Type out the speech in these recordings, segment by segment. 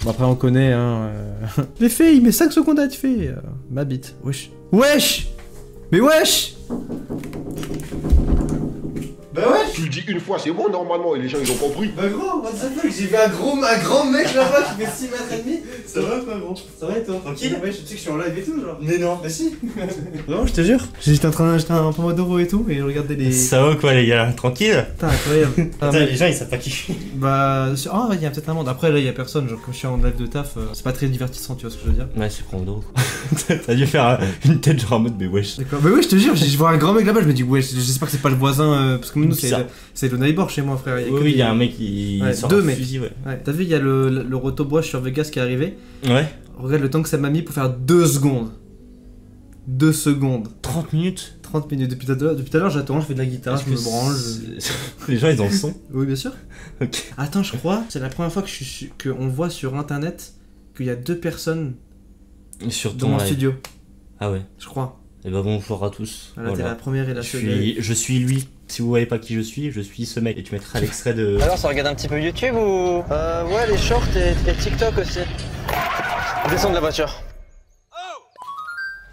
Bon, après on connaît hein. Les faits, il met 5 secondes à être fait. Ma bite. Wesh. Wesh. Mais wesh. Bah ouais. Tu le dis une fois, c'est bon normalement, et les gens ils ont compris. Bah gros, what the fuck, j'ai vu un grand mec là-bas qui fait 6 mètres et demi. Ça va pas gros? Ça va et toi? Tranquille? Ouais, je sais que je suis en live et tout genre. Mais non. Bah si. Non, je te jure. J'étais en train d'acheter un Pomodoro et tout et je regardais les... Ça va quoi les gars? Tranquille? Putain, incroyable. Attends, les gens ils savent pas qui je suis. Bah... Oh, il y a peut-être un monde. Après là, il y a personne. Genre, comme je suis en live de taf, c'est pas très divertissant, tu vois ce que je veux dire? Ouais, c'est Pomodoro quoi. T'as dû faire une tête genre en mode mais wesh. D'accord. Mais ouais, je te jure, je vois un grand mec là-bas, je me dis ouais, j'espère que c'est pas le voisin parce que nous c'est le neighbor chez moi frère. Oui, il y a un mec qui sort un fusil, ouais. T'as vu, il y a le rotobois sur Vegas qui est arrivé. Ouais. Regarde le temps que ça m'a mis pour faire 2 secondes. 2 secondes. 30 minutes. 30 minutes. Depuis tout à l'heure, j'attends, je fais de la guitare, je me branle. Les gens ils en sont. Oui, bien sûr. Ok. Attends, je crois, c'est la première fois qu'on voit sur internet qu'il y a 2 personnes Sur dans mon studio. Ah ouais. Je crois. Et bah bonjour à tous. Voilà. T'es la première et la seconde. Je suis lui. Si vous voyez pas qui je suis ce mec. Et tu mettras l'extrait de... Alors ça regarde un petit peu YouTube ou... ouais, les shorts et TikTok aussi. Descends de la voiture. Oh,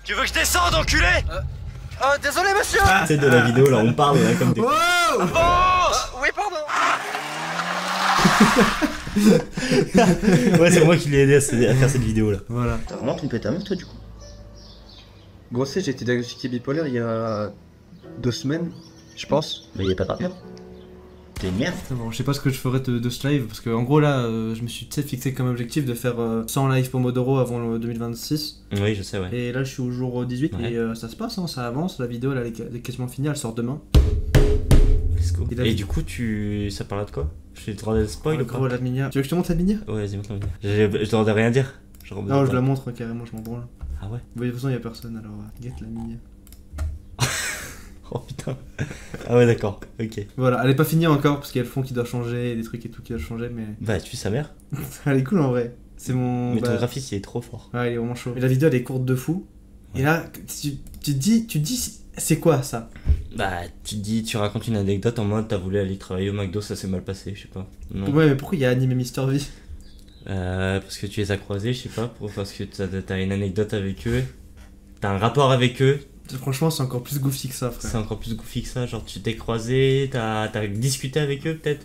tu veux que je descende, enculé? Oh, désolé monsieur. C'est de la vidéo là, on parle là comme des... Wow. Oui, pardon. Ouais, c'est moi qui l'ai aidé à faire cette vidéo là. Voilà. T'as vraiment trompé ta meuf toi du coup? Gros, j'ai été diagnostiqué bipolaire il y a 2 semaines, je pense. Mais y a pas de rapport. T'es une merde. Bon, je sais pas ce que je ferais de ce live parce que en gros là je me suis fixé comme objectif de faire 100 live Pomodoro avant le 2026 Oui je sais ouais. et là je suis au jour 18 ouais. Et ça se passe hein, ça avance, la vidéo elle est quasiment finie, elle sort demain. Let's go. Et du coup ça parle de quoi? J'ai le droit de spoil ou pas? Gros la minière. Tu veux que je te montre la minière? Ouais vas-y montre la minière. J'ai le droit de rien dire. Non je la montre carrément, je m'en branle. Ah ouais? De toute façon y'a personne alors get la minière. Oh putain. Ah ouais d'accord, ok. Voilà, elle est pas finie encore parce qu'il y a le fond qui doit changer, des trucs et tout qui doit changer mais... Bah tu sa mère. Elle est cool en vrai. C'est mon... Mais ton graphiste il est trop fort. Ouais il est vraiment chaud. Et la vidéo elle est courte de fou. Ouais. Et là tu dis c'est quoi ça? Bah tu racontes une anecdote en mode t'as voulu aller travailler au McDo, ça s'est mal passé, je sais pas. Non. Ouais mais pourquoi il y a Animé Mister V? Parce que tu les as croisés, je sais pas, parce que t'as une anecdote avec eux, t'as un rapport avec eux. Franchement c'est encore plus goofy que ça frère. C'est encore plus goofy que ça, genre tu t'es croisé, t'as discuté avec eux peut-être?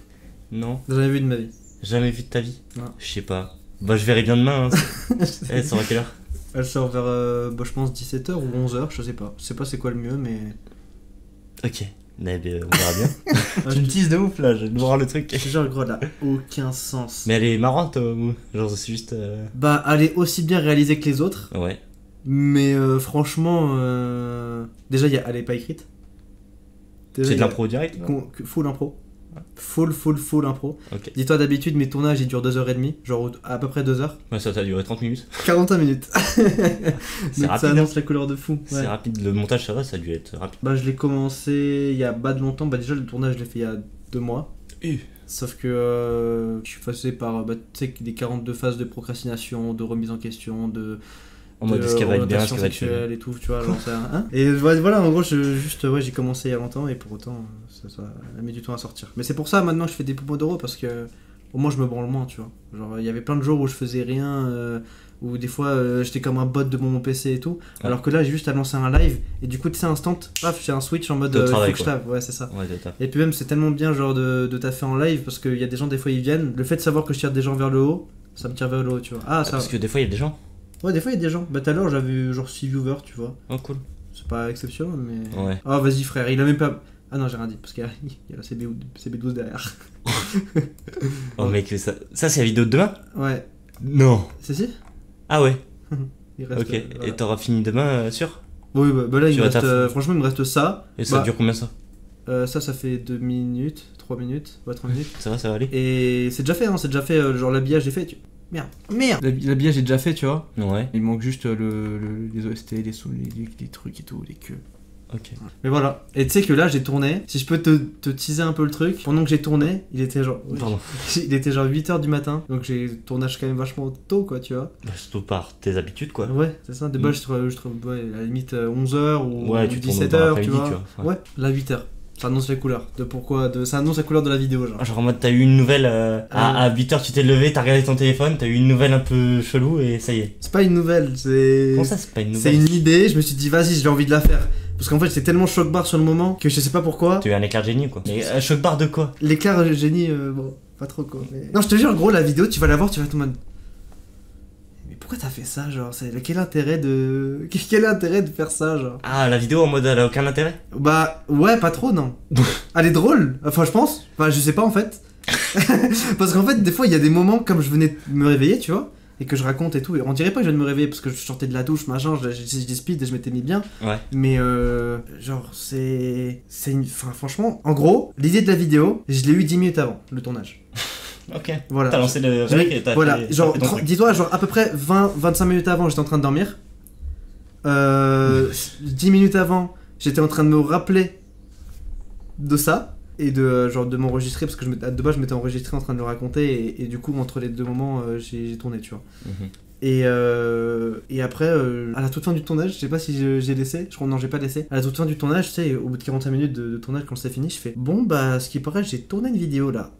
Non? Jamais vu de ma vie. Jamais vu de ta vie? Non. Je sais pas. Bah je verrai bien demain hein. Elle sort à quelle heure? Elle sort vers bah, je pense 17h ou 11h, je sais pas. Je sais pas c'est quoi le mieux mais... Ok. Mais on verra bien. Tu me teases de ouf là, je vais voir le truc. Genre gros elle a aucun sens. Mais elle est marrante genre c'est juste... Bah elle est aussi bien réalisée que les autres. Ouais. Mais franchement, déjà elle est pas écrite. C'est de l'impro direct? Full impro. Full impro. Okay. Dis-toi d'habitude mes tournages ils durent 2h30, genre à peu près 2h. Ouais ça t'a duré 30 minutes. 45 minutes. C'est rapide. Ça annonce la couleur de fou. C'est rapide, le montage ça va, ça a dû être rapide. Bah je l'ai commencé il y a pas de longtemps, bah déjà le tournage je l'ai fait il y a 2 mois. Sauf que je suis passé par tu sais, des 42 phases de procrastination, de remise en question, de... En mode est-ce qu'elle va être bien, est-ce qu'elle va être sexuelle et tout, tu vois, genre ça, hein. Et voilà, en gros, j'ai commencé il y a longtemps et pour autant, ça a mis du temps à sortir. Mais c'est pour ça, maintenant, je fais des Pomodoro parce que au moins, je me branle moins, tu vois. Genre, il y avait plein de jours où je faisais rien, où des fois, j'étais comme un bot de mon PC et tout, ouais. Alors que là, j'ai juste à lancer un live et du coup, tu sais, instant, paf, j'ai un switch en mode faut que je tape, ouais, c'est ça. Ouais, et puis même, c'est tellement bien, genre, de taffer en live parce qu'il y a des gens, des fois, ils viennent. Le fait de savoir que je tire des gens vers le haut, ça me tire vers le haut, tu vois. Ah, ça. Parce que des fois, il y a des gens. Ouais, des fois il y a des gens. Bah tout à l'heure j'avais genre 6 viewers, tu vois. Oh cool. C'est pas exceptionnel, mais... Ouais. Ah vas-y frère, il a même pas... Ah non, j'ai rien dit, parce qu'il y a la CB12 derrière. Oh mec, ça c'est la vidéo de demain? Ouais. Non. C'est si. Ah ouais. Il reste, ok, voilà. Et t'auras fini demain, sûr? Oui, bah là il me reste... franchement il me reste ça. Et ça dure combien ça? Ça fait 2 minutes, 3 minutes, ouais 3 minutes. Ça va aller. Et c'est déjà fait, hein, c'est déjà fait, genre l'habillage est fait, Merde. L'habillage est déjà fait, tu vois. Ouais. Il manque juste les OST, les trucs et tout, les queues. Ok. Mais voilà. Et tu sais que là j'ai tourné, si je peux te teaser un peu le truc, pendant que j'ai tourné, il était genre... Pardon. Il était genre 8h du matin, donc j'ai tournage quand même vachement tôt quoi, tu vois. Bah surtout par tes habitudes quoi. Ouais, c'est ça. De base je trouve ouais, à la limite 11h ou ouais, 17h, tu vois. Ouais, là 8h. Ça annonce les couleurs, ça annonce la couleur de la vidéo, genre. Genre en mode t'as eu une nouvelle à 8h tu t'es levé, t'as regardé ton téléphone, t'as eu une nouvelle un peu chelou et ça y est. C'est pas une nouvelle, c'est... Comment ça c'est pas une nouvelle? C'est une idée, je me suis dit vas-y, j'ai envie de la faire. Parce qu'en fait c'est tellement choc-barre sur le moment que je sais pas pourquoi. Tu as eu un éclair de génie quoi. Mais choc barre de quoi? L'éclair de génie, bon, pas trop quoi. Mais... Non, je te jure, gros, la vidéo, tu vas la voir, tu vas être en mode... Mais pourquoi t'as fait ça, genre? Quel est l'intérêt de faire ça, genre? Ah, la vidéo en mode elle a aucun intérêt? Bah, ouais, pas trop, non. Elle est drôle, enfin, je pense. Enfin, je sais pas, en fait. Parce qu'en fait, des fois, il y a des moments, comme je venais de me réveiller, tu vois, et que je raconte et tout, et on dirait pas que je viens de me réveiller, parce que je sortais de la douche, machin, je speed et je m'étais mis bien. Ouais. Mais, genre, Enfin, franchement, en gros, l'idée de la vidéo, je l'ai eu 10 minutes avant le tournage. Ok. Voilà. T'as lancé le rec et t'as Voilà, fait- genre, t'as fait ton truc. dis-toi, genre, à peu près 20-25 minutes avant, j'étais en train de dormir. 10 minutes avant, j'étais en train de me rappeler de ça. Et de m'enregistrer, parce que de base, je m'étais enregistré en train de le raconter. Et du coup, entre les deux moments, j'ai tourné, tu vois. Mhm. Et après, à la toute fin du tournage, je sais pas si j'ai laissé, je crois non, j'ai pas laissé. À la toute fin du tournage, tu sais, au bout de 45 minutes de tournage, quand c'est fini, je fais bon, bah, ce qui paraît, j'ai tourné une vidéo là.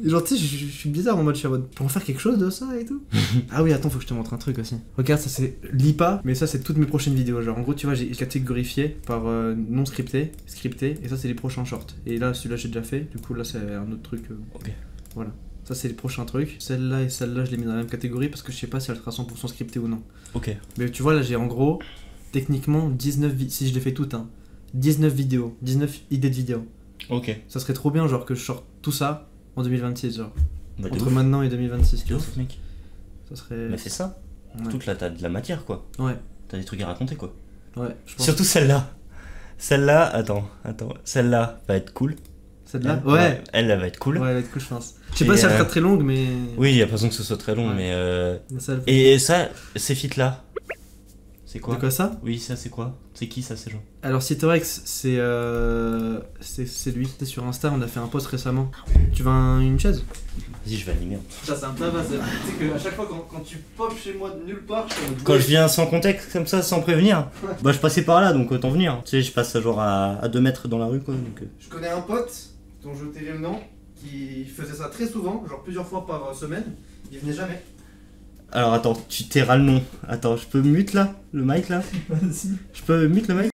Et genre, tu sais, je suis bizarre en mode, je suis en mode, pour en faire quelque chose de ça et tout. Ah oui, attends, faut que je te montre un truc aussi. Regarde, ça c'est l'IPA, mais ça c'est toutes mes prochaines vidéos. Genre, en gros, tu vois, j'ai catégorifié par non scripté, scripté, et ça c'est les prochains shorts. Et là, celui-là, j'ai déjà fait, du coup, là, c'est un autre truc. Ok. Voilà. Ça c'est les prochains trucs. Celle-là et celle-là je les mets dans la même catégorie parce que je sais pas si elle sera 100% scriptée ou non. Ok. Mais tu vois là j'ai en gros techniquement 19 si je les fais toutes hein, 19 vidéos, 19 idées de vidéos. Ok. Ça serait trop bien genre que je sorte tout ça en 2026 genre. Bah, de Entre ouf. maintenant et 2026 tu De vois. ouf, mec. Ça serait... Mais fais ça. Ouais. Toute là, t'as de la matière quoi. Ouais, T'as des trucs à raconter quoi. ouais, je pense. Surtout celle-là. Celle-là, attends. Celle-là va être cool. Celle-là Elle, ouais. Elle va être cool. Ouais, elle va être cool je pense. Je sais Et pas si elle sera très longue mais... Oui, y a pas besoin que ce soit très long, Ouais. mais Mais ça, elle- Et ça, ces feats-là, c'est quoi? De quoi ça? Oui, ça c'est quoi? C'est qui ça, ces gens? Alors Citorex c'est lui, c'était sur Insta, on a fait un post récemment. Tu veux une chaise? Vas-y, je vais animer. Ça c'est un peu base. Tu sais que à chaque fois quand tu pop chez moi de nulle part, je suis en mode, Quand je viens sans contexte, comme ça, sans prévenir, bah je passais par là, donc autant venir. Tu sais, je passe genre à 2 mètres dans la rue, quoi. Donc, Je connais un pote dont je tairai le nom qui faisait ça très souvent, genre plusieurs fois par semaine. Il venait jamais. Alors attends, tu tairas le nom. Attends, je peux mute là? Le mic là? Vas-y. Je peux mute le mic?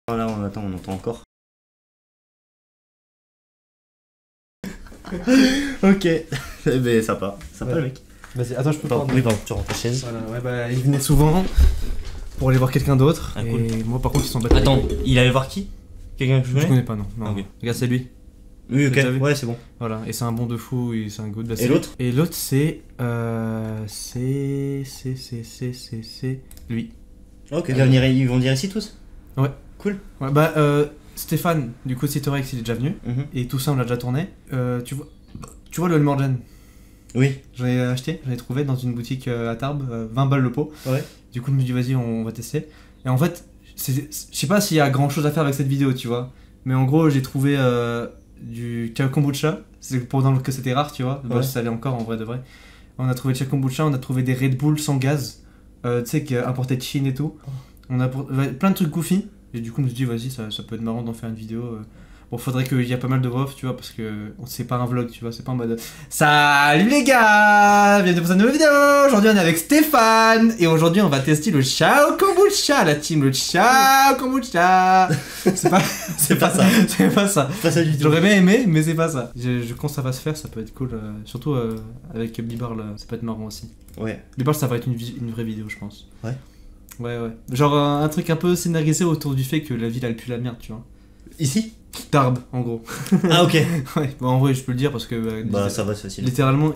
Voilà, attends, on entend encore. Ok. Eh ben, sympa. Sympa Ouais. le mec. Vas-y, attends, je peux Pardon, oui, pardon, tu rentres ta chaise. Voilà, ouais, bah il venait souvent pour aller voir quelqu'un d'autre. Ah, et cool. moi par contre, ils sont battus. Attends, il allait voir qui? Quelqu'un que je Je connais? connais pas, non. non. Ah, ok. Regarde, c'est lui. Oui, ok, T'as vu ouais, c'est bon. Voilà, et c'est un bon de fou, et c'est un good. Bah, Et l'autre? Et l'autre, c'est. C'est lui. Ok, ils vont venir ici tous? Ouais. Cool. Ouais, bah, Stéphane, du coup, Citorex, il est déjà venu. Mhm. Et tout ça, on l'a déjà tourné. Tu vois le Morgan? Oui. J'en ai acheté, j'en ai trouvé dans une boutique à Tarbes, 20 balles le pot. Ouais. Du coup, je me dis, vas-y, on va tester. Et en fait, je sais pas s'il y a grand chose à faire avec cette vidéo, tu vois. Mais en gros, j'ai trouvé du kombucha. C'est pendant que c'était rare, tu vois. Bah, Ouais. ça allait encore en vrai de vrai. On a trouvé le kombucha, on a trouvé des Red Bull sans gaz. Tu sais, importés de Chine et tout. On a plein de trucs goofy. Et du coup, on me dit, vas-y, ça peut être marrant d'en faire une vidéo. Bon, faudrait qu'il y a pas mal de voix off, tu vois, parce que c'est pas un vlog, tu vois, c'est pas en mode salut les gars, bienvenue pour cette nouvelle vidéo. Aujourd'hui, on est avec Stéphane et aujourd'hui, on va tester le Chao Kombucha, la team, le Chao Kombucha. C'est pas ça. C'est pas ça du tout. J'aurais bien aimé, mais c'est pas ça. Je pense que ça va se faire, ça peut être cool, surtout avec Bibar, là, ça peut être marrant aussi. Ouais. Bibar, ça va être une vraie vidéo, je pense. Ouais. Ouais. Genre un truc un peu scénarisé autour du fait que la ville elle pue la merde, tu vois. Ici? Tarbes, en gros. Ah, ok. Ouais, bah en vrai, je peux le dire parce que. Bah, ça va, c'est facile. Littéralement,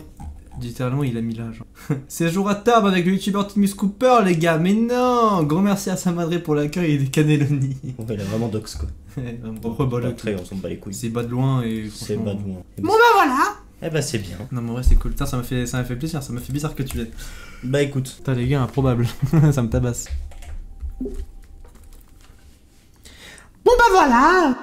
il a mis là, genre. Séjour à Tarbes avec le youtubeur Timus Cooper, les gars. Mais non! Grand merci à Samadré pour l'accueil et des cannelloni. Ouais, il a vraiment dox quoi. Pourquoi pas là? Après, on s'en bat les couilles. C'est bas de loin et. C'est franchement- bas de loin. Bon bah voilà! Eh bah, c'est bien. Non, mais en vrai, c'est cool. Putain, ça m'a fait plaisir, ça m'a fait bizarre que tu l'aies. Bah, écoute. Putain, les gars, improbable. Ça me tabasse. Bon bah voilà!